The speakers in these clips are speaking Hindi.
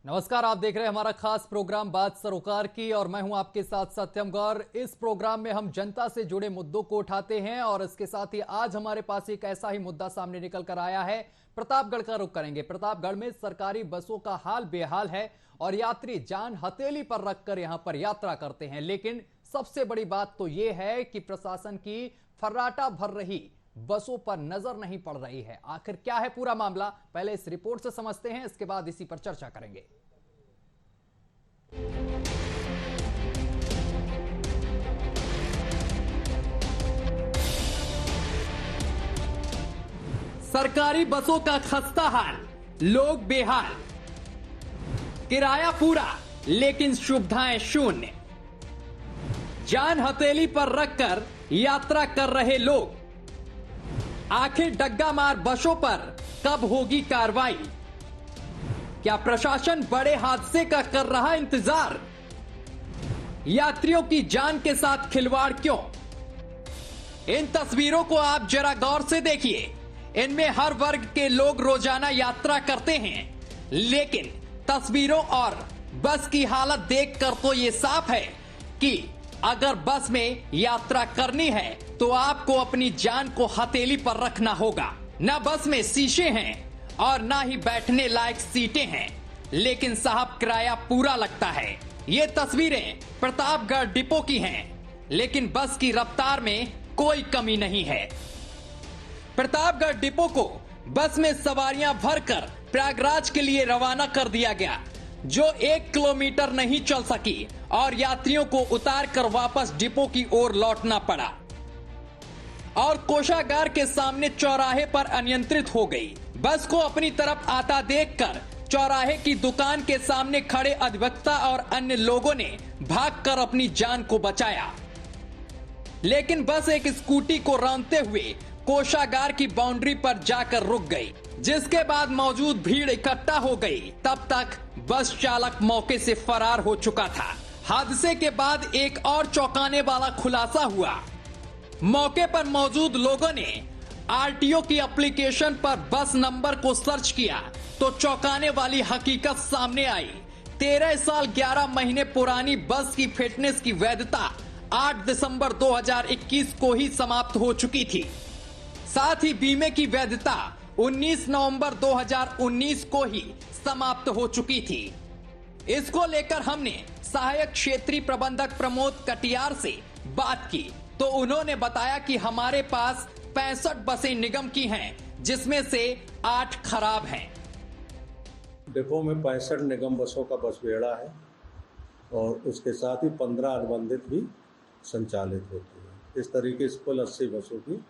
नमस्कार, आप देख रहे हैं हमारा खास प्रोग्राम बात सरोकार की और मैं हूं आपके साथ सत्यम गौर। इस प्रोग्राम में हम जनता से जुड़े मुद्दों को उठाते हैं और इसके साथ ही आज हमारे पास एक ऐसा ही मुद्दा सामने निकल कर आया है। प्रतापगढ़ का रुख करेंगे। प्रतापगढ़ में सरकारी बसों का हाल बेहाल है और यात्री जान हथेली पर रखकर यहां पर यात्रा करते हैं, लेकिन सबसे बड़ी बात तो यह है कि प्रशासन की फर्राटा भर रही बसों पर नजर नहीं पड़ रही है। आखिर क्या है पूरा मामला, पहले इस रिपोर्ट से समझते हैं, इसके बाद इसी पर चर्चा करेंगे। सरकारी बसों का खस्ता हाल, लोग बेहाल, किराया पूरा लेकिन सुविधाएं शून्य, जान हथेली पर रखकर यात्रा कर रहे लोग। आखिर डग्गा मार बसों पर कब होगी कार्रवाई? क्या प्रशासन बड़े हादसे का कर रहा इंतजार? यात्रियों की जान के साथ खिलवाड़ क्यों? इन तस्वीरों को आप जरा गौर से देखिए। इनमें हर वर्ग के लोग रोजाना यात्रा करते हैं, लेकिन तस्वीरों और बस की हालत देखकर तो ये साफ है कि अगर बस में यात्रा करनी है तो आपको अपनी जान को हथेली पर रखना होगा। न बस में शीशे हैं और ना ही बैठने लायक सीटें हैं, लेकिन साहब किराया पूरा लगता है। ये तस्वीरें प्रतापगढ़ डिपो की हैं, लेकिन बस की रफ्तार में कोई कमी नहीं है। प्रतापगढ़ डिपो को बस में सवारियां भरकर प्रयागराज के लिए रवाना कर दिया गया, जो 1 किलोमीटर नहीं चल सकी और यात्रियों को उतार कर वापस डिपो की ओर लौटना पड़ा और कोषागार के सामने चौराहे पर अनियंत्रित हो गई। बस को अपनी तरफ आता देखकर चौराहे की दुकान के सामने खड़े अधिवक्ता और अन्य लोगों ने भागकर अपनी जान को बचाया, लेकिन बस एक स्कूटी को रौंदते हुए कोषागार की बाउंड्री पर जाकर रुक गई, जिसके बाद मौजूद भीड़ इकट्ठा हो गई। तब तक बस चालक मौके से फरार हो चुका था। हादसे के बाद एक और चौंकाने वाला खुलासा हुआ। मौके पर मौजूद लोगों ने आरटीओ की एप्लीकेशन पर बस नंबर को सर्च किया तो चौंकाने वाली हकीकत सामने आई। 13 साल 11 महीने पुरानी बस की फिटनेस की वैधता 8 दिसंबर 2021 को ही समाप्त हो चुकी थी। साथ ही बीमे की वैधता 19 नवंबर 2019 को ही समाप्त हो चुकी थी। इसको लेकर हमने सहायक क्षेत्रीय प्रबंधक प्रमोद कटियार से बात की तो उन्होंने बताया कि हमारे पास 65 बसें निगम की हैं, जिसमें से 8 खराब हैं। डिपो में 65 निगम बसों का बस बेड़ा है और उसके साथ ही 15 अनुबंधित भी संचालित होती है। इस तरीके से कुल 80 बसों की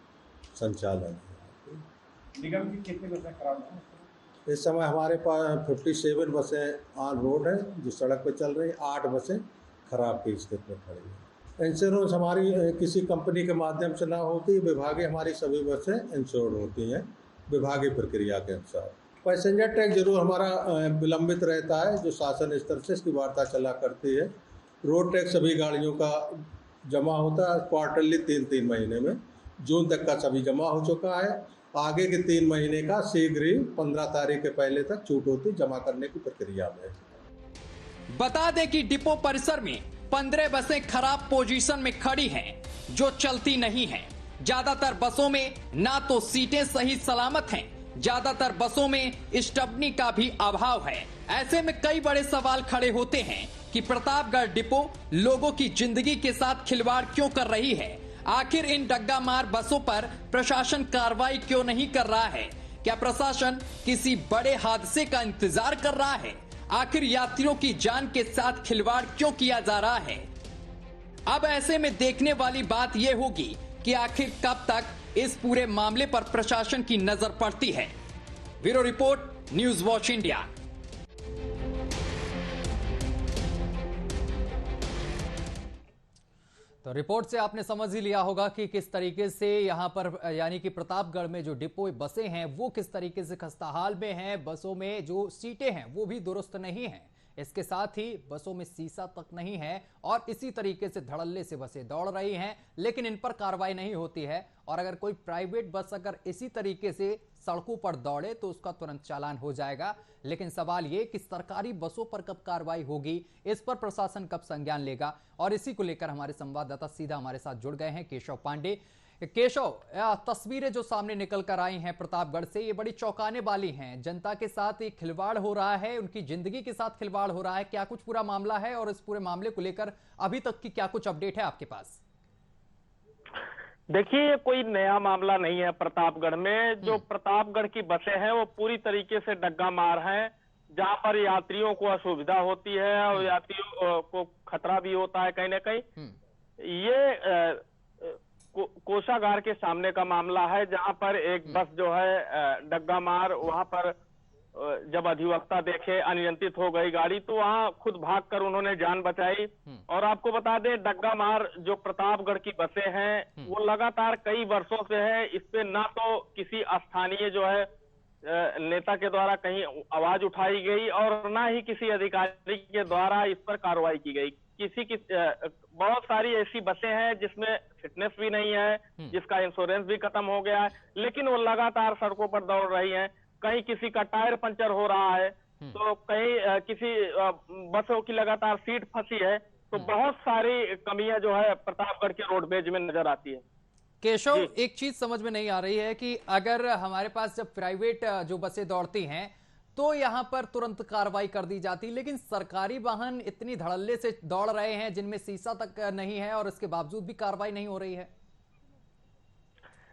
संचालन है। निगम की कितनी बसें खराब हैं? इस समय हमारे पास 57 बसें ऑन रोड हैं जो सड़क पर चल रही, 8 बसें खराब की स्थिति में खड़ी हैं। इंश्योरेंस हमारी किसी कंपनी के माध्यम से ना होती, विभागीय हमारी सभी बसें इंश्योर्ड होती हैं विभागीय प्रक्रिया के अनुसार। पैसेंजर टैक्स जरूर हमारा विलंबित रहता है, जो शासन स्तर से इसकी वार्ता चला करती है। रोड टैक्स सभी गाड़ियों का जमा होता है क्वार्टरली 3-3 महीने में। जून तक का सभी जमा हो चुका है। आगे के 3 महीने का शीघ्र ही 15 तारीख के पहले तक छूट होती जमा करने की प्रक्रिया में। बता दें कि डिपो परिसर में 15 बसें खराब पोजीशन में खड़ी हैं, जो चलती नहीं हैं। ज्यादातर बसों में ना तो सीटें सही सलामत हैं, ज्यादातर बसों में स्टपनी का भी अभाव है। ऐसे में कई बड़े सवाल खड़े होते हैं कि प्रतापगढ़ डिपो लोगों की जिंदगी के साथ खिलवाड़ क्यों कर रही है। आखिर इन डग्गा मार बसों पर प्रशासन कार्रवाई क्यों नहीं कर रहा है? क्या प्रशासन किसी बड़े हादसे का इंतजार कर रहा है? आखिर यात्रियों की जान के साथ खिलवाड़ क्यों किया जा रहा है? अब ऐसे में देखने वाली बात यह होगी कि आखिर कब तक इस पूरे मामले पर प्रशासन की नजर पड़ती है। Bureau report, news watch India. तो रिपोर्ट से आपने समझ ही लिया होगा कि किस तरीके से यहां पर यानी कि प्रतापगढ़ में जो डिपो बसें हैं वो किस तरीके से खस्ताहाल में हैं। बसों में जो सीटें हैं वो भी दुरुस्त नहीं हैं। इसके साथ ही बसों में शीशा तक नहीं है और इसी तरीके से धड़ल्ले से बसें दौड़ रही हैं, लेकिन इन पर कार्रवाई नहीं होती है। और अगर कोई प्राइवेट बस अगर इसी तरीके से सड़कों पर दौड़े तो उसका तुरंत चालान हो जाएगा। लेकिन सवाल ये कि सरकारी बसों पर कब कार्रवाई होगी, इस पर प्रशासन कब संज्ञान लेगा। और इसी को लेकर हमारे संवाददाता सीधा हमारे साथ जुड़ गए हैं, केशव पांडे। केशव, तस्वीरें जो सामने निकल कर आई हैं प्रतापगढ़ से, ये बड़ी चौंकाने वाली हैं। जनता के साथ एक खिलवाड़ हो रहा है, उनकी जिंदगी के साथ खिलवाड़ हो रहा है। क्या कुछ पूरा मामला है और इस पूरे मामले को लेकर अभी तक की क्या कुछ अपडेट है आपके पास? देखिए, ये कोई नया मामला नहीं है। प्रतापगढ़ में जो प्रतापगढ़ की बसें हैं वो पूरी तरीके से डग्गा मार हैं, जहां पर यात्रियों को असुविधा होती है और यात्रियों को खतरा भी होता है कहीं ना कहीं। ये कोषागार के सामने का मामला है, जहां पर एक बस जो है डग्गा मार, वहां पर जब अधिवक्ता देखे अनियंत्रित हो गई गाड़ी, तो वहां खुद भागकर उन्होंने जान बचाई। और आपको बता दें, डग्गा मार जो प्रतापगढ़ की बसें हैं वो लगातार कई वर्षों से है। इस पे ना तो किसी स्थानीय जो है नेता के द्वारा कहीं आवाज उठाई गई और ना ही किसी अधिकारी के द्वारा इस पर कार्रवाई की गई। बहुत सारी ऐसी बसें हैं जिसमें फिटनेस भी नहीं है, जिसका इंश्योरेंस भी खत्म हो गया है, लेकिन वो लगातार सड़कों पर दौड़ रही हैं। कहीं किसी का टायर पंचर हो रहा है, तो कहीं किसी बसों की लगातार सीट फंसी है। तो बहुत सारी कमियां जो है प्रतापगढ़ के रोडवेज में नजर आती है। केशव, एक चीज समझ में नहीं आ रही है कि अगर हमारे पास जब प्राइवेट जो बसें दौड़ती हैं तो यहां पर तुरंत कार्रवाई कर दी जाती, लेकिन सरकारी वाहन इतनी धड़ल्ले से दौड़ रहे हैं जिनमें शीशा तक नहीं है और इसके बावजूद भी कार्रवाई नहीं हो रही है।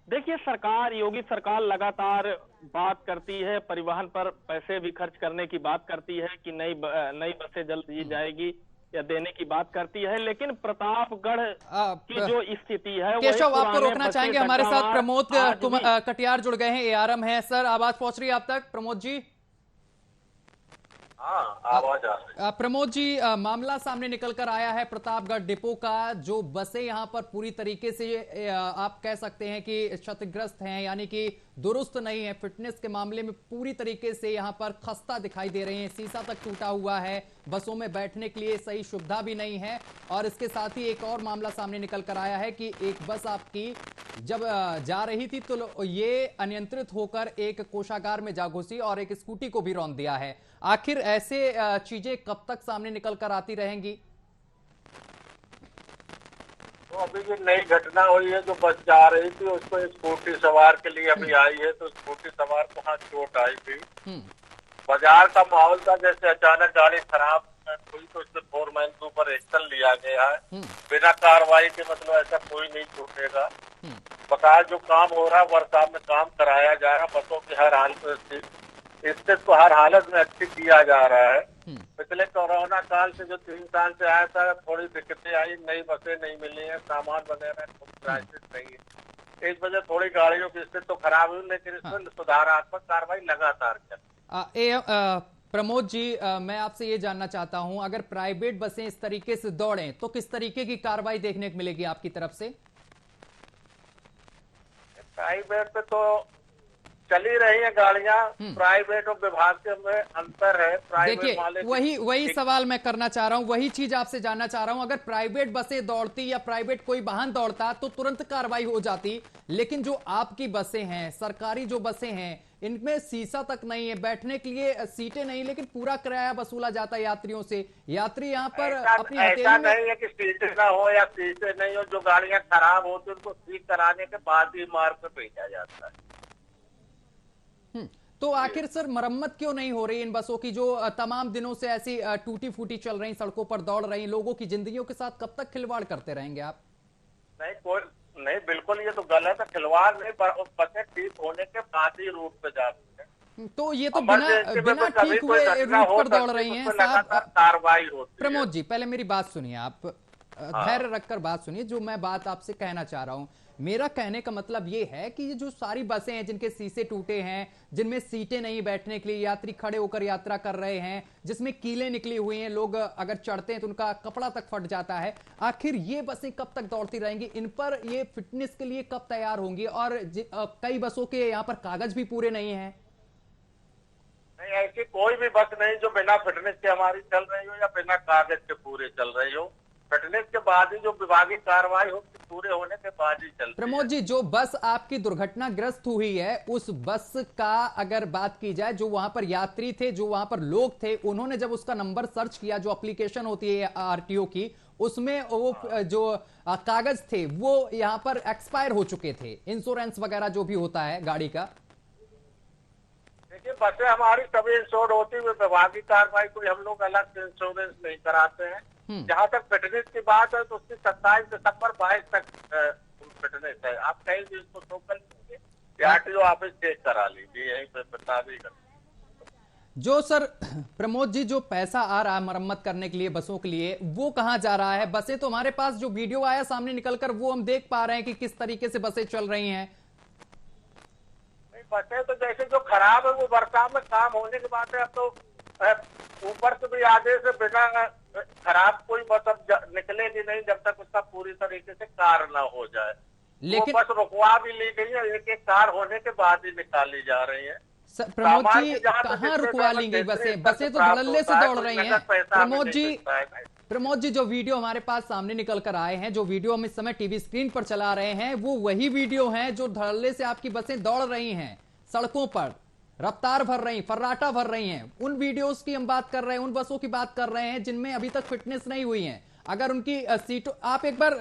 देखिए, सरकार, योगी सरकार लगातार बात करती है, परिवहन पर पैसे भी खर्च करने की बात करती है कि नई बसें जल्द दी जाएगी या देने की बात करती है, लेकिन प्रतापगढ़ की जो स्थिति है, केशव, आपको रोकना चाहेंगे, हमारे साथ प्रमोद कटियार जुड़ गए हैं, ARM है। सर, आवाज पहुंच रही है आप तक? प्रमोद जी। आवाज आ रही है। प्रमोद जी, मामला सामने निकल कर आया है प्रतापगढ़ डिपो का। जो बसें यहां पर पूरी तरीके से आप कह सकते हैं कि क्षतिग्रस्त हैं, यानी कि दुरुस्त नहीं है, फिटनेस के मामले में पूरी तरीके से यहां पर खस्ता दिखाई दे रहे हैं, शीशा तक टूटा हुआ है, बसों में बैठने के लिए सही सुविधा भी नहीं है। और इसके साथ ही एक और मामला सामने निकल कर आया है कि एक बस आपकी जब जा रही थी तो ये अनियंत्रित होकर एक कोषागार में जा घुसी और एक स्कूटी को भी रौंद दिया है। आखिर ऐसे चीजें कब तक सामने निकल कर आती रहेंगी? तो अभी ये नई घटना हुई है, जो बस जा रही थी उसको स्कूटी सवार के लिए अभी आई है, तो स्कूटी सवार को वहाँ चोट आई थी। बाजार का माहौल था, जैसे अचानक गाड़ी खराब हुई तो उससे फोरमैन के ऊपर एक्शन लिया गया है। बिना कार्रवाई के मतलब ऐसा कोई नहीं छूटेगा। बकाया जो काम हो रहा है वर्षा में काम कराया जा रहा है, बसों की हर हालत इससे तो हर हालत में अच्छी किया जा रहा है। पिछले कोरोना काल से जो 3 साल से आया था, थोड़ी दिक्कतें आई, नई बसें नहीं मिली है, सामान वगैरह क्राइसिस नहीं है, इस वजह थोड़ी गाड़ियों की स्थिति तो खराब हुई, लेकिन इसमें सुधारात्मक कार्रवाई लगातार चल। प्रमोद जी, मैं आपसे ये जानना चाहता हूं, अगर प्राइवेट बसें इस तरीके से दौड़ें तो किस तरीके की कार्रवाई देखने को मिलेगी आपकी तरफ से? प्राइवेट पे तो चली रही है गाड़ियां, प्राइवेट और विभाग के में अंतर है। देखिए, वही सवाल मैं करना चाह रहा हूं, वही चीज आपसे जानना चाह रहा हूं। अगर प्राइवेट बसें दौड़ती या प्राइवेट कोई वाहन दौड़ता तो तुरंत कार्रवाई हो जाती, लेकिन जो आपकी बसें हैं, सरकारी जो बसें हैं, इनमें शीशा तक नहीं है, बैठने के लिए सीटें नहीं, लेकिन पूरा किराया वसूला जाता है यात्रियों से। यात्री यहाँ पर अपनी ऐसा नहीं है कि सीटें ना हो या सीटें नहीं हो, जो गाड़ियां खराब होती उनको ठीक कराने के बाद ही मार्ग पे भेजा जाता है। तो आखिर सर मरम्मत क्यों नहीं हो रही इन बसों की, जो तमाम दिनों से ऐसी टूटी फूटी चल रही, सड़कों पर दौड़ रही, लोगों की जिंदगियों के साथ कब तक खिलवाड़ करते रहेंगे आप? नहीं, बिल्कुल ये तो गलत है, खिलवाड़ नहीं, बसें ठीक होने के बाद ही रूट पे जाती है। तो ये तो बिना ठीक हुए रूट पर दौड़ रही हैं साहब। कार्रवाई होती है। प्रमोद जी, पहले मेरी बात सुनिए, आप धैर्य रखकर बात सुनिए। जो मैं बात आपसे कहना चाह रहा हूं, मेरा कहने का मतलब ये है कि ये जो सारी बसें हैं जिनके शीशे टूटे हैं, जिनमें सीटें नहीं बैठने के लिए, यात्री खड़े होकर यात्रा कर रहे हैं, जिसमें कीलें निकली हुई हैं, लोग अगर चढ़ते हैं तो उनका कपड़ा तक फट जाता है, आखिर ये बसें कब तक दौड़ती रहेंगी? इन पर ये फिटनेस के लिए कब तैयार होंगी? और कई बसों के यहाँ पर कागज भी पूरे नहीं है। नहीं, ऐसी कोई भी बस नहीं जो बिना फिटनेस के हमारी चल रही हो या बिना कागज के पूरे चल रही हो। फिटनेस के बाद ही जो विभागीय कार्रवाई होगी पूरे होने के बाद ही चलती प्रमोद जी, जो बस आपकी दुर्घटनाग्रस्त हुई है, उस बस का अगर बात की जाए, जो वहां पर यात्री थे, जो वहां पर लोग थे, उन्होंने जब उसका नंबर सर्च किया, जो एप्लीकेशन होती है आरटीओ की, उसमें वो जो कागज थे वो यहां पर एक्सपायर हो चुके थे, इंश्योरेंस वगैरह जो भी होता है गाड़ी का। देखिए, बसें हमारी सभी इंश्योर्ड होती है, विभागीय कार्रवाई कोई हम लोग अलग से इंश्योरेंस नहीं कराते हैं। जहाँ तक फिटनेस की बात है तो उसकी 27 दिसंबर 22 तक फिटनेस है। आप कहीं भी उसको शो कर लीजिए, आरटीओ ऑफिस चेक करा लीजिए, यहीं पे बता देगा। जो सर प्रमोद जी, जो पैसा आ रहा है मरम्मत करने के लिए बसों के लिए, वो कहां जा रहा है? बसें तो हमारे पास जो वीडियो आया सामने निकलकर, वो हम देख पा रहे हैं कि किस तरीके से बसें चल रही हैं। बसें तो जैसे जो खराब है वो बरसात में काम होने के बाद है। अब तो ऊपर से भी आदेश है, बिना खराब कोई बस अब निकलेगी नहीं जब तक उसका पूरी तरीके से कार्य ना हो जाए। लेकिन वो बस रुकवा भी ली गई है, एक एक कार होने के बाद ही निकाली जा रही है। प्रमोद जी, कहाँ रुकवा ली गई बसें? बसें तो धड़ल्ले से दौड़ रही हैं। प्रमोद जी, जो वीडियो हमारे पास सामने निकल कर आए हैं, जो वीडियो हम इस समय टीवी स्क्रीन पर चला रहे हैं, वो वही वीडियो हैं जो धड़ल्ले से आपकी बसें दौड़ रही हैं, सड़कों पर रफ्तार भर रही, फर्राटा भर रही हैं। उन वीडियोस की हम बात कर रहे हैं, उन बसों की बात कर रहे हैं जिनमें अभी तक फिटनेस नहीं हुई है। अगर उनकी सीटों, आप एक बार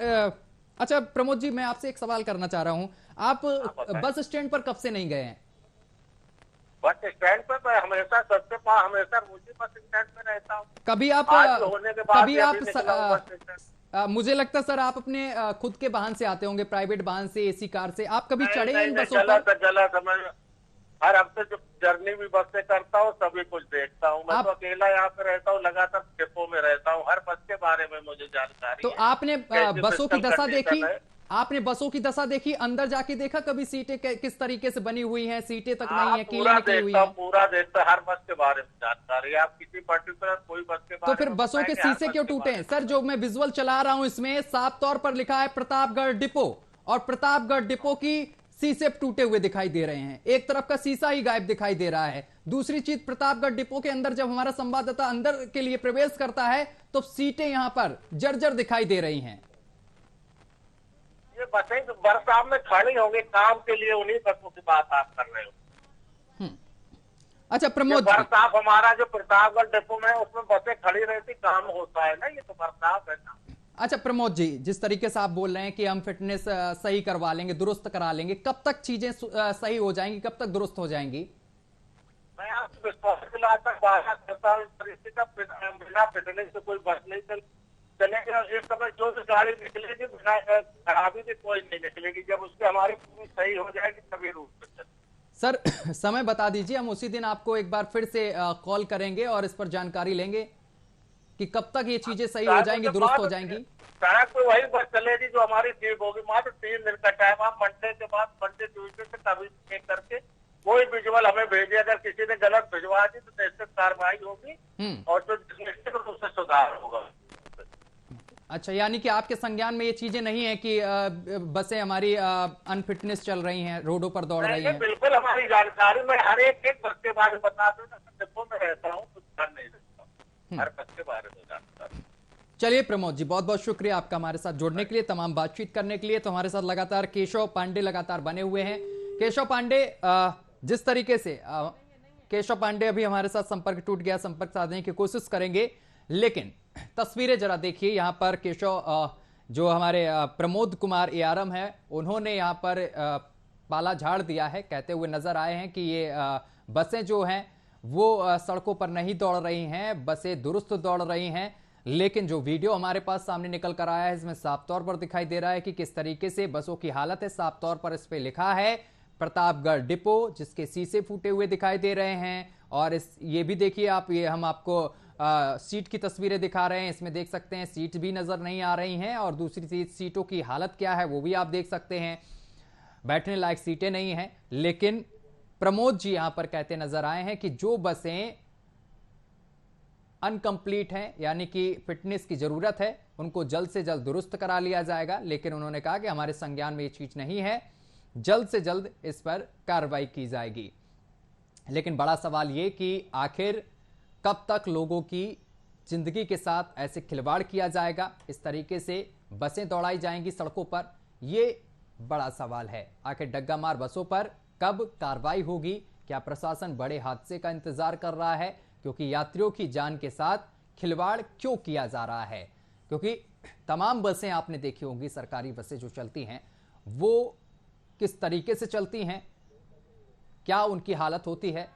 अच्छा प्रमोद जी, मैं आपसे एक सवाल करना चाह रहा हूं, आप बस स्टैंड पर कब से नहीं गए हैं? बस स्टैंड पर मैं हमेशा सबसे पास, हमेशा मुझे बस स्टैंड में रहता हूँ। कभी आप होने के बाद कभी आप मुझे लगता है सर आप अपने खुद के वाहन से आते होंगे, प्राइवेट वाहन से, एसी कार से, आप कभी चढ़े हैं इन बसों पर? हर हफ्ते जो जर्नी भी बस से करता हूँ सभी कुछ देखता हूँ। मैं तो अकेला यहाँ पे रहता हूँ, लगातार डिपो में रहता हूँ, हर बस के बारे में मुझे जानकारी तो है। आपने बसों की दशा देखी, आपने बसों की दशा देखी, अंदर जाके देखा कभी सीटें किस तरीके से बनी हुई हैं, सीटें तक नहीं है, कीलें निकली हुई हैं? पूरा देखता, हर बस के बारे में जानकारी है। आप किसी पर्टिकुलर कोई बस के बारे तो फिर बसों के शीशे क्यों टूटे हैं? सर, जो मैं विजुअल चला रहा हूं इसमें साफ तौर पर लिखा है प्रतापगढ़ डिपो, और प्रतापगढ़ डिपो की शीशे टूटे हुए दिखाई दे रहे हैं। एक तरफ का शीशा ही गायब दिखाई दे रहा है। दूसरी चीज, प्रतापगढ़ डिपो के अंदर जब हमारा संवाददाता अंदर के लिए प्रवेश करता है तो सीटें यहां पर जर्जर दिखाई दे रही हैं। ये बसें तो बरसात में खड़ी होंगी काम के लिए, उन्हीं बसों की बात आप कर रहे हो। अच्छा प्रमोद, बरसात हमारा जो प्रतापगढ़ डिपो में उसमें बसें खड़ी रहती, काम होता है ना, ये तो बरसात है ना। अच्छा प्रमोद जी, जिस तरीके से आप बोल रहे हैं कि हम फिटनेस सही करवा लेंगे, दुरुस्त करा लेंगे, कब तक चीजें सही हो जाएंगी, कब तक दुरुस्त हो जाएंगी? मैं आपको विश्वास दिलाता वादा करता हूँ, बिना फिटनेस से कोई बस नहीं चलेगी। एक समय जो भी गाड़ी निकलेगी बिना खराबी से कोई नहीं निकलेगी। जब उसकी हमारी पूरी सही हो जाएगी तभी रूट पे चलेगी। सर समय बता दीजिए, हम उसी दिन आपको एक बार फिर से कॉल करेंगे और इस पर जानकारी लेंगे कि कब तक ये चीजें सही हो जाएंगी, दुरुस्त हो जाएंगी। सड़क पे वही बस चलेगी जो हमारी ठीक होगी। मात्र 3 दिन का टाइम, आप मंडे के बाद, मंडे ट्यूजडे से कभी चेक करके कोई विजुअल हमें भेजिए। अगर किसी ने गलत भिजवा दी तो निश्चित कार्रवाई होगी और जो निश्चित रूप से सुधार होगा। अच्छा, यानी कि आपके संज्ञान में ये चीजें नहीं है कि बसें हमारी अनफिटनेस चल रही हैं, रोडों पर दौड़ रही हैं? बिल्कुल हमारी जानकारी में हर एक बस के बारे में बता दूं, डिपो में रहता हूँ, कुछ ध्यान नहीं देता हूँ, हर बस के बारे में जानकारी। चलिए प्रमोद जी, बहुत बहुत शुक्रिया आपका हमारे साथ जुड़ने के लिए, तमाम बातचीत करने के लिए। तो हमारे साथ लगातार केशव पांडे लगातार बने हुए हैं। केशव पांडे, जिस तरीके से केशव पांडे अभी हमारे साथ संपर्क टूट गया, संपर्क साधने की कोशिश करेंगे, लेकिन तस्वीरें जरा देखिए। यहां पर केशव, जो हमारे प्रमोद कुमार एआरएम है, उन्होंने यहां पर पाला झाड़ दिया है, कहते हुए नजर आए हैं कि ये बसें जो हैं वो सड़कों पर नहीं दौड़ रही हैं, बसें दुरुस्त दौड़ रही हैं। लेकिन जो वीडियो हमारे पास सामने निकल कर आया है, इसमें साफ तौर पर दिखाई दे रहा है कि किस तरीके से बसों की हालत है। साफ तौर पर इस पे लिखा है प्रतापगढ़ डिपो, जिसके शीशे फूटे हुए दिखाई दे रहे हैं। और ये भी देखिए आप, ये हम आपको सीट की तस्वीरें दिखा रहे हैं, इसमें देख सकते हैं सीट भी नजर नहीं आ रही हैं। और दूसरी चीज, सीटों की हालत क्या है वो भी आप देख सकते हैं, बैठने लायक सीटें नहीं हैं। लेकिन प्रमोद जी यहां पर कहते नजर आए हैं कि जो बसें अनकंप्लीट हैं, यानी कि फिटनेस की जरूरत है, उनको जल्द से जल्द दुरुस्त करा लिया जाएगा। लेकिन उन्होंने कहा कि हमारे संज्ञान में ये चीज नहीं है, जल्द से जल्द इस पर कार्रवाई की जाएगी। लेकिन बड़ा सवाल ये कि आखिर कब तक लोगों की जिंदगी के साथ ऐसे खिलवाड़ किया जाएगा, इस तरीके से बसें दौड़ाई जाएंगी सड़कों पर, ये बड़ा सवाल है। आखिर डग्गा मार बसों पर कब कार्रवाई होगी? क्या प्रशासन बड़े हादसे का इंतजार कर रहा है? क्योंकि यात्रियों की जान के साथ खिलवाड़ क्यों किया जा रहा है? क्योंकि तमाम बसें आपने देखी होंगी, सरकारी बसें जो चलती हैं वो किस तरीके से चलती हैं, क्या उनकी हालत होती है।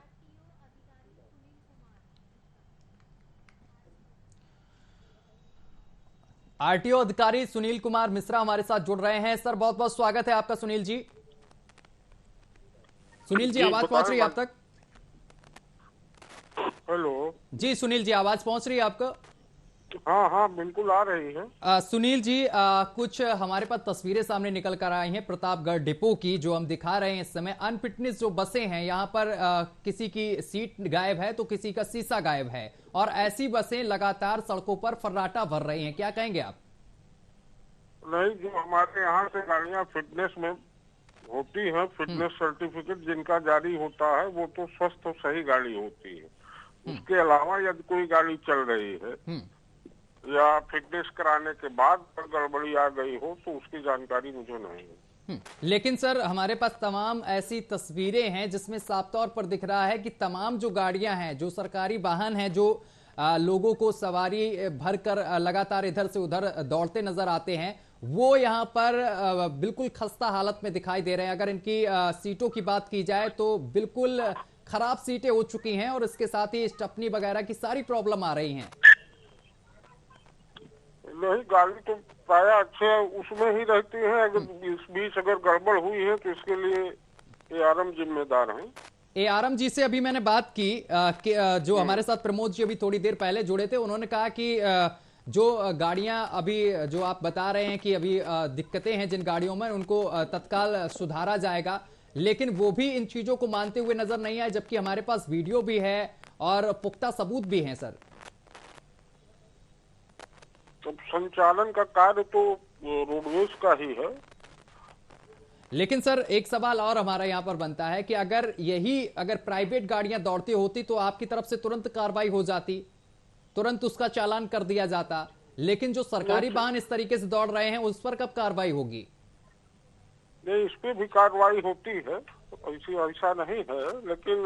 आरटीओ अधिकारी सुनील कुमार मिश्रा हमारे साथ जुड़ रहे हैं। सर बहुत बहुत स्वागत है आपका सुनील जी। सुनील जी आवाज पहुंच रही है आप तक? हेलो जी सुनील जी आवाज पहुंच रही है आपको? हाँ हाँ बिल्कुल आ रही है। सुनील जी कुछ हमारे पास तस्वीरें सामने निकल कर आई हैं प्रतापगढ़ डिपो की, जो हम दिखा रहे हैं इस समय। अनफिटनेस जो बसें हैं यहाँ पर किसी की सीट गायब है तो किसी का शीशा गायब है, और ऐसी बसें लगातार सड़कों पर फर्राटा भर रही हैं, क्या कहेंगे आप? नहीं, जो हमारे यहाँ से गाड़ियाँ फिटनेस में होती हैं, फिटनेस सर्टिफिकेट जिनका जारी होता है, वो तो स्वस्थ और सही गाड़ी होती है। उसके अलावा यदि कोई गाड़ी चल रही है या फिटनेस कराने के बाद गड़बड़ी आ गई हो तो उसकी जानकारी मुझे नहीं है। लेकिन सर हमारे पास तमाम ऐसी तस्वीरें हैं जिसमें साफ तौर पर दिख रहा है कि तमाम जो गाड़ियां हैं, जो सरकारी वाहन हैं, जो लोगों को सवारी भरकर लगातार इधर से उधर दौड़ते नजर आते हैं, वो यहाँ पर बिल्कुल खस्ता हालत में दिखाई दे रहे हैं। अगर इनकी सीटों की बात की जाए तो बिल्कुल खराब सीटें हो चुकी हैं, और इसके साथ ही स्टपनी वगैरह की सारी प्रॉब्लम आ रही हैं। नहीं, गाड़ी तो प्राय अच्छे उसमें ही रहती है। अगर इस बीच अगर गड़बड़ हुई है तो इसके लिए ARM जिम्मेदार हैं। ARM जी से अभी मैंने बात की जो हमारे साथ प्रमोद जी अभी थोड़ी देर पहले जुड़े थे, उन्होंने कहा कि जो गाड़ियां अभी जो आप बता रहे हैं कि अभी दिक्कतें हैं जिन गाड़ियों में, उनको तत्काल सुधारा जाएगा, लेकिन वो भी इन चीजों को मानते हुए नजर नहीं आए, जबकि हमारे पास वीडियो भी है और पुख्ता सबूत भी हैं सर। तो संचालन का कार्य तो रोडवेज का ही है। लेकिन सर एक सवाल और हमारा यहां पर बनता है कि अगर प्राइवेट गाड़ियां दौड़ती होती तो आपकी तरफ से तुरंत कार्रवाई हो जाती, तुरंत उसका चालान कर दिया जाता, लेकिन जो सरकारी वाहन इस तरीके से दौड़ रहे हैं उस पर कब कार्रवाई होगी? नहीं, इस पे भी कार्रवाई होती है, ऐसा नहीं है, लेकिन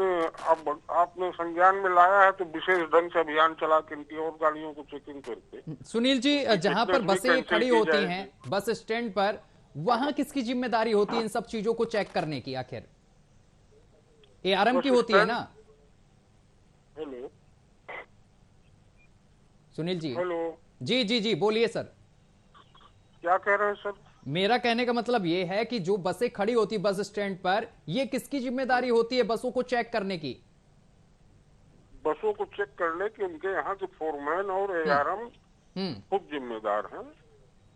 अब आपने संज्ञान में लाया है तो विशेष ढंग से अभियान चला के इनकी और गाड़ियों को चेकिंग करके। सुनील जी जहां पर बसें खड़ी होती हैं बस स्टैंड पर, वहां किसकी जिम्मेदारी होती है इन सब चीजों को चेक करने की? आखिर ARM की होती है ना? हेलो सुनील जी। हेलो जी जी जी बोलिए सर। क्या कह रहे हैं सर? मेरा कहने का मतलब ये है कि जो बसें खड़ी होती बस स्टैंड पर, ये किसकी जिम्मेदारी होती है बसों को चेक करने की? बसों को चेक करने की उनके यहाँ के फोरमैन और ARM खुद जिम्मेदार हैं।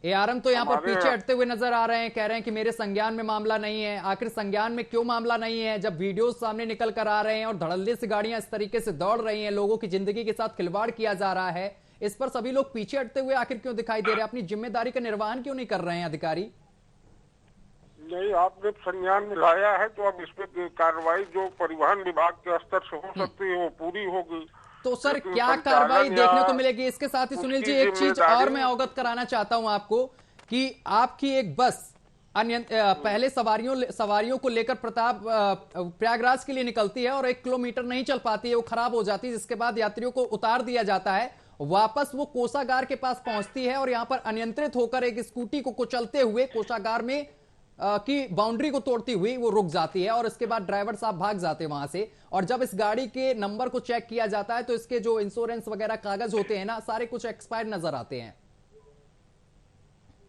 ARM तो यहाँ पर पीछे हटते हुए नजर आ रहे हैं, कह रहे हैं कि मेरे संज्ञान में मामला नहीं है। आखिर संज्ञान में क्यों मामला नहीं है जब वीडियो सामने निकल कर आ रहे हैं और धड़ल्ले से गाड़ियां इस तरीके से दौड़ रही हैं, लोगों की जिंदगी के साथ खिलवाड़ किया जा रहा है, इस पर सभी लोग पीछे हटते हुए आखिर क्यों दिखाई दे रहे हैं? अपनी जिम्मेदारी का निर्वहन क्यों नहीं कर रहे हैं अधिकारी? नहीं, आपने संज्ञान में लाया है तो अब इस पे कार्रवाई जो परिवहन विभाग के स्तर से हो सकती है वो पूरी होगी। तो सर क्या कार्रवाई देखने को मिलेगी? इसके साथ ही सुनील जी एक चीज और मैं अवगत कराना चाहता हूं आपको कि आपकी एक बस पहले सवारियों को लेकर प्रयागराज के लिए निकलती है और 1 किलोमीटर नहीं चल पाती है, वो खराब हो जाती है, जिसके बाद यात्रियों को उतार दिया जाता है, वापस वो कोषागार के पास पहुंचती है और यहां पर अनियंत्रित होकर एक स्कूटी को कुचलते हुए कोषागार में की बाउंड्री को तोड़ती हुई वो रुक जाती है, और इसके बाद ड्राइवर साहब भाग जाते हैं वहां से। और जब इस गाड़ी के नंबर को चेक किया जाता है तो इसके जो इंश्योरेंस वगैरह कागज होते हैं ना, सारे कुछ एक्सपायर नजर आते हैं।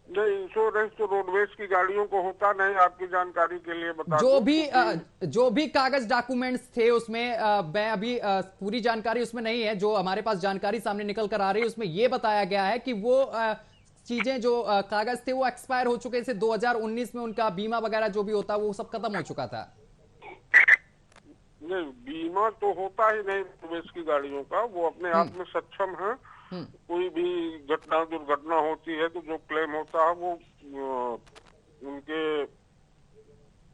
नहीं, इंश्योरेंस तो रोडवेज की गाड़ियों को होता नहीं, आपकी जानकारी के लिए बता जो भी कागज डॉक्यूमेंट्स थे उसमें मैं अभी पूरी जानकारी उसमें नहीं है, जो हमारे पास जानकारी सामने निकल कर आ रही है उसमें यह बताया गया है कि वो चीजें जो कागज थे वो एक्सपायर हो चुके थे। 2019 में उनका बीमा वगैरह जो भी होता वो सब खत्म हो चुका था। नहीं, बीमा तो होता ही नहीं रोडवेज की गाड़ियों का, वो अपने आप में सक्षम है। कोई भी दुर्घटना होती है तो जो क्लेम होता है वो उनके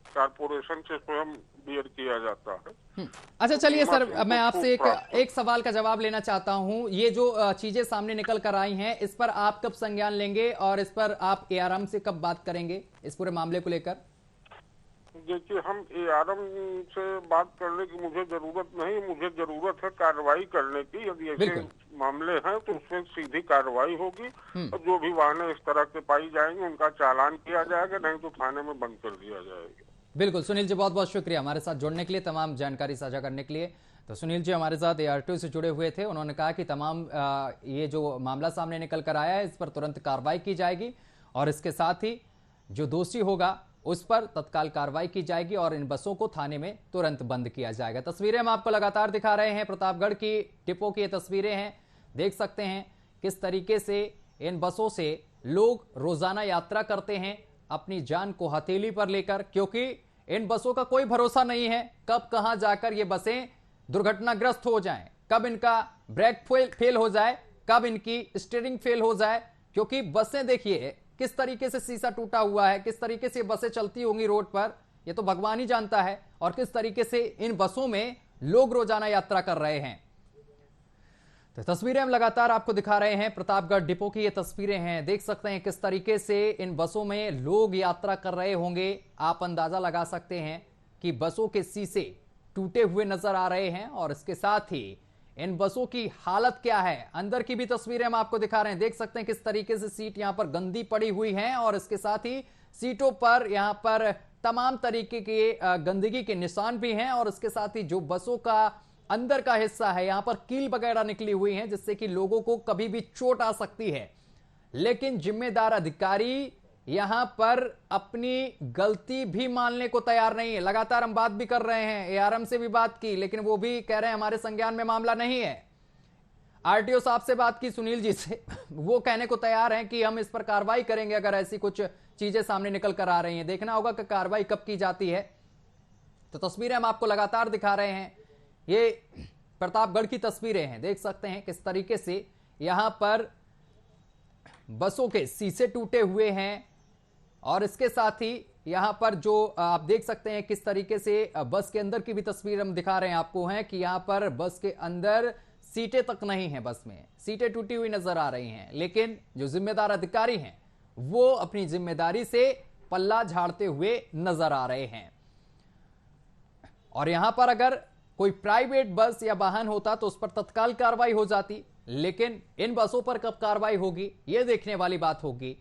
कारपोरेशन से स्वयं बियर किया जाता है। अच्छा चलिए सर, मैं आपसे प्राप्त एक सवाल का जवाब लेना चाहता हूं। ये जो चीजें सामने निकल कर आई हैं, इस पर आप कब संज्ञान लेंगे और इस पर आप ARM से कब बात करेंगे इस पूरे मामले को लेकर? देखिए, हम ARM से बात करने की मुझे जरूरत नहीं, मुझे जरूरत है कार्रवाई करने की। यदि ऐसे बिल्कुल। मामले हैं तो उसमें सीधी कार्रवाई होगी और जो भी वाहनें इस तरह के पाई जाएंगे उनका चालान किया जाएगा, नहीं तो थाने में बंद कर दिया जाएगा। बिल्कुल सुनील जी, बहुत बहुत शुक्रिया हमारे साथ जुड़ने के लिए, तमाम जानकारी साझा करने के लिए। तो सुनील जी हमारे साथ ARTO से जुड़े हुए थे। उन्होंने कहा कि तमाम ये जो मामला सामने निकल कर आया है इस पर तुरंत कार्रवाई की जाएगी और इसके साथ ही जो दोषी होगा उस पर तत्काल कार्रवाई की जाएगी और इन बसों को थाने में तुरंत बंद किया जाएगा। तस्वीरें हम आपको लगातार दिखा रहे हैं, प्रतापगढ़ की डिपो की ये तस्वीरें हैं। देख सकते हैं किस तरीके से इन बसों से लोग रोजाना यात्रा करते हैं अपनी जान को हथेली पर लेकर, क्योंकि इन बसों का कोई भरोसा नहीं है कब कहां जाकर ये बसें दुर्घटनाग्रस्त हो जाएं, कब इनका ब्रेक फेल हो जाए, कब इनकी स्टीयरिंग फेल हो जाए। क्योंकि बसें देखिए किस तरीके से शीशा टूटा हुआ है, किस तरीके से बसें चलती होंगी रोड पर, ये तो भगवान ही जानता है, और किस तरीके से इन बसों में लोग रोजाना यात्रा कर रहे हैं। तो तस्वीरें हम लगातार आपको दिखा रहे हैं, प्रतापगढ़ डिपो की ये तस्वीरें हैं। देख सकते हैं किस तरीके से इन बसों में लोग यात्रा कर रहे होंगे। आप अंदाजा लगा सकते हैं कि बसों के शीशे टूटे हुए नजर आ रहे हैं और इसके साथ ही इन बसों की हालत क्या है, अंदर की भी तस्वीरें हम आपको दिखा रहे हैं। देख सकते हैं किस तरीके से सीट यहां पर गंदी पड़ी हुई है और इसके साथ ही सीटों पर यहां पर तमाम तरीके के गंदगी के निशान भी हैं और इसके साथ ही जो बसों का अंदर का हिस्सा है यहां पर कील वगैरह निकली हुई हैं जिससे कि लोगों को कभी भी चोट आ सकती है। लेकिन जिम्मेदार अधिकारी यहां पर अपनी गलती भी मानने को तैयार नहीं है। लगातार हम बात भी कर रहे हैं, ARM से भी बात की, लेकिन वो भी कह रहे हैं हमारे संज्ञान में मामला नहीं है। RTO साहब से बात की सुनील जी से, वो कहने को तैयार हैं कि हम इस पर कार्रवाई करेंगे अगर ऐसी कुछ चीजें सामने निकल कर आ रही हैं। देखना होगा कि कार्रवाई कब की जाती है। तो तस्वीरें हम आपको लगातार दिखा रहे हैं, ये प्रतापगढ़ की तस्वीरें हैं। देख सकते हैं किस तरीके से यहां पर बसों के शीशे टूटे हुए हैं और इसके साथ ही यहां पर जो आप देख सकते हैं किस तरीके से बस के अंदर की भी तस्वीर हम दिखा रहे हैं आपको, हैं कि यहां पर बस के अंदर सीटें तक नहीं है, बस में सीटें टूटी हुई नजर आ रही हैं। लेकिन जो जिम्मेदार अधिकारी हैं वो अपनी जिम्मेदारी से पल्ला झाड़ते हुए नजर आ रहे हैं। और यहां पर अगर कोई प्राइवेट बस या वाहन होता तो उस पर तत्काल कार्रवाई हो जाती, लेकिन इन बसों पर कब कार्रवाई होगी यह देखने वाली बात होगी।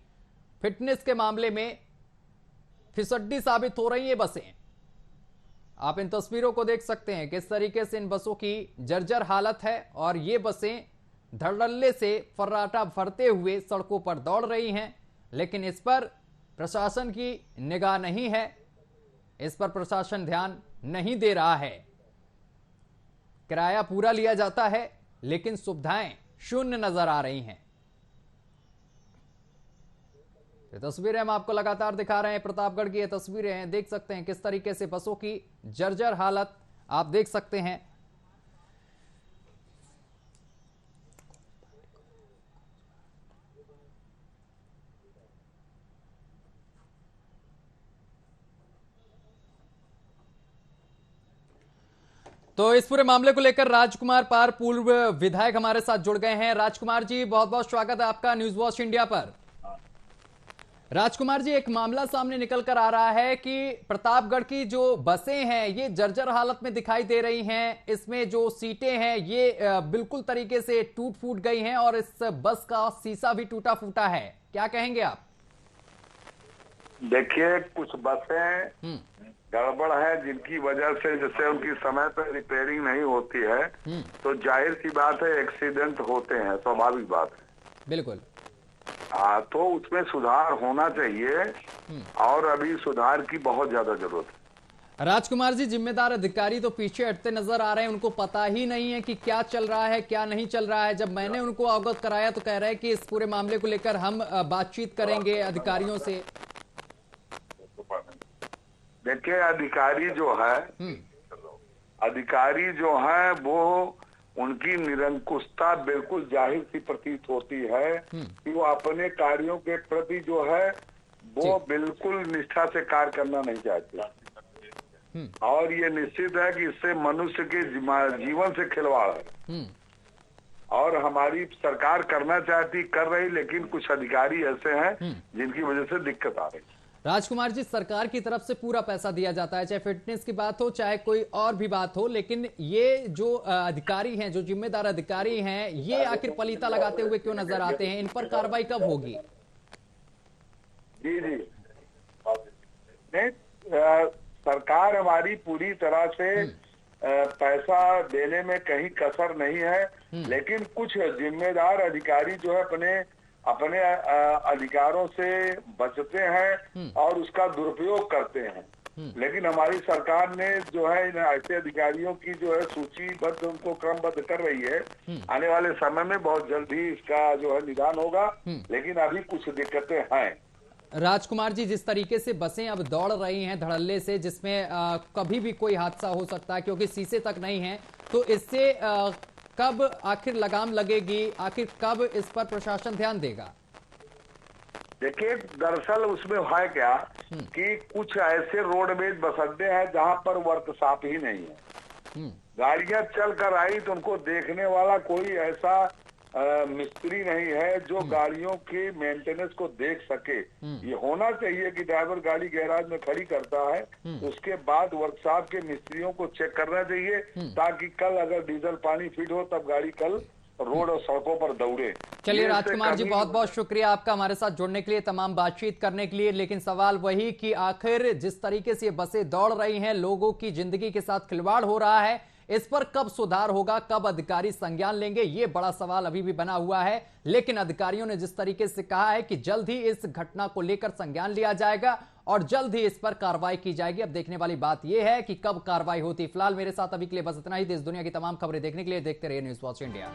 फिटनेस के मामले में फिसड्डी साबित हो रही है बसें। आप इन तस्वीरों को देख सकते हैं किस तरीके से इन बसों की जर्जर हालत है और ये बसें धड़ल्ले से फर्राटा भरते हुए सड़कों पर दौड़ रही हैं। लेकिन इस पर प्रशासन की निगाह नहीं है, इस पर प्रशासन ध्यान नहीं दे रहा है। किराया पूरा लिया जाता है लेकिन सुविधाएं शून्य नजर आ रही हैं। ये तस्वीरें हम आपको लगातार दिखा रहे हैं, प्रतापगढ़ की ये तस्वीरें हैं। देख सकते हैं किस तरीके से बसों की जर्जर हालत आप देख सकते हैं। तो इस पूरे मामले को लेकर राजकुमार पार पूर्व विधायक हमारे साथ जुड़ गए हैं। राजकुमार जी बहुत बहुत स्वागत है आपका न्यूज वॉच इंडिया पर। राजकुमार जी, एक मामला सामने निकल कर आ रहा है कि प्रतापगढ़ की जो बसें हैं ये जर्जर हालत में दिखाई दे रही हैं। इसमें जो सीटें हैं ये बिल्कुल तरीके से टूट फूट गई हैं और इस बस का शीशा भी टूटा फूटा है, क्या कहेंगे आप? देखिए, कुछ बसें गड़बड़ है जिनकी वजह से जैसे उनकी समय पर रिपेयरिंग नहीं होती है तो जाहिर सी बात है एक्सीडेंट होते हैं, स्वाभाविक बात है। बिल्कुल। तो उसमें सुधार होना चाहिए और अभी सुधार की बहुत ज्यादा जरूरत है। राजकुमार जी, जिम्मेदार अधिकारी तो पीछे हटते नजर आ रहे हैं, उनको पता ही नहीं है कि क्या चल रहा है क्या नहीं चल रहा है। जब मैंने उनको अवगत कराया तो कह रहे हैं कि इस पूरे मामले को लेकर हम बातचीत करेंगे अधिकारियों से। देखिए, अधिकारी जो है वो उनकी निरंकुशता बिल्कुल जाहिर सी प्रतीत होती है कि वो अपने कार्यों के प्रति जो है वो बिल्कुल निष्ठा से कार्य करना नहीं चाहते। और ये निश्चित है कि इससे मनुष्य के जीवन से खिलवाड़ है। और हमारी सरकार करना चाहती, कर रही, लेकिन कुछ अधिकारी ऐसे हैं जिनकी वजह से दिक्कत आ रही। राजकुमार जी, सरकार की तरफ से पूरा पैसा दिया जाता है, चाहे फिटनेस की बात हो चाहे कोई और भी बात हो, लेकिन ये जो अधिकारी हैं, जो जिम्मेदार अधिकारी हैं, ये आखिर पलीता लगाते हुए क्यों नजर आते हैं? इन पर कार्रवाई कब होगी? जी नहीं, सरकार हमारी पूरी तरह से पैसा देने में कहीं कसर नहीं है, लेकिन कुछ जिम्मेदार अधिकारी जो है अपने अधिकारों से बचते हैं और उसका दुरुपयोग करते हैं। लेकिन हमारी सरकार ने जो है इन ऐसे अधिकारियों की जो है सूचीबद्ध, उनको क्रमबद्ध कर रही है। आने वाले समय में बहुत जल्द ही इसका जो है निदान होगा, लेकिन अभी कुछ दिक्कतें हैं। राजकुमार जी, जिस तरीके से बसें अब दौड़ रही हैं धड़ल्ले से, जिसमें कभी भी कोई हादसा हो सकता है क्योंकि शीशे तक नहीं है, तो इससे कब आखिर लगाम लगेगी? आखिर कब इस पर प्रशासन ध्यान देगा? देखिए, दरअसल उसमें है क्या कि कुछ ऐसे रोडवेज बस अड्डे हैं जहां पर वर्कशॉप ही नहीं है। गाड़ियां चल कर आई तो उनको देखने वाला कोई ऐसा मिस्त्री नहीं है जो गाड़ियों के मेंटेनेंस को देख सके। ये होना चाहिए कि ड्राइवर गाड़ी गैराज में खड़ी करता है, उसके बाद वर्कशॉप के मिस्त्रियों को चेक करना चाहिए, ताकि कल अगर डीजल पानी फिट हो तब गाड़ी कल रोड और सड़कों पर दौड़े। चलिए राजकुमार जी, बहुत बहुत शुक्रिया आपका हमारे साथ जुड़ने के लिए, तमाम बातचीत करने के लिए। लेकिन सवाल वही कि आखिर जिस तरीके से ये बसें दौड़ रही हैं, लोगों की जिंदगी के साथ खिलवाड़ हो रहा है, इस पर कब सुधार होगा, कब अधिकारी संज्ञान लेंगे, ये बड़ा सवाल अभी भी बना हुआ है। लेकिन अधिकारियों ने जिस तरीके से कहा है कि जल्द ही इस घटना को लेकर संज्ञान लिया जाएगा और जल्द ही इस पर कार्रवाई की जाएगी। अब देखने वाली बात यह है कि कब कार्रवाई होती है। फिलहाल मेरे साथ अभी के लिए बस इतना ही। देश दुनिया की तमाम खबरें देखने के लिए देखते रहिए न्यूज़ वॉच इंडिया।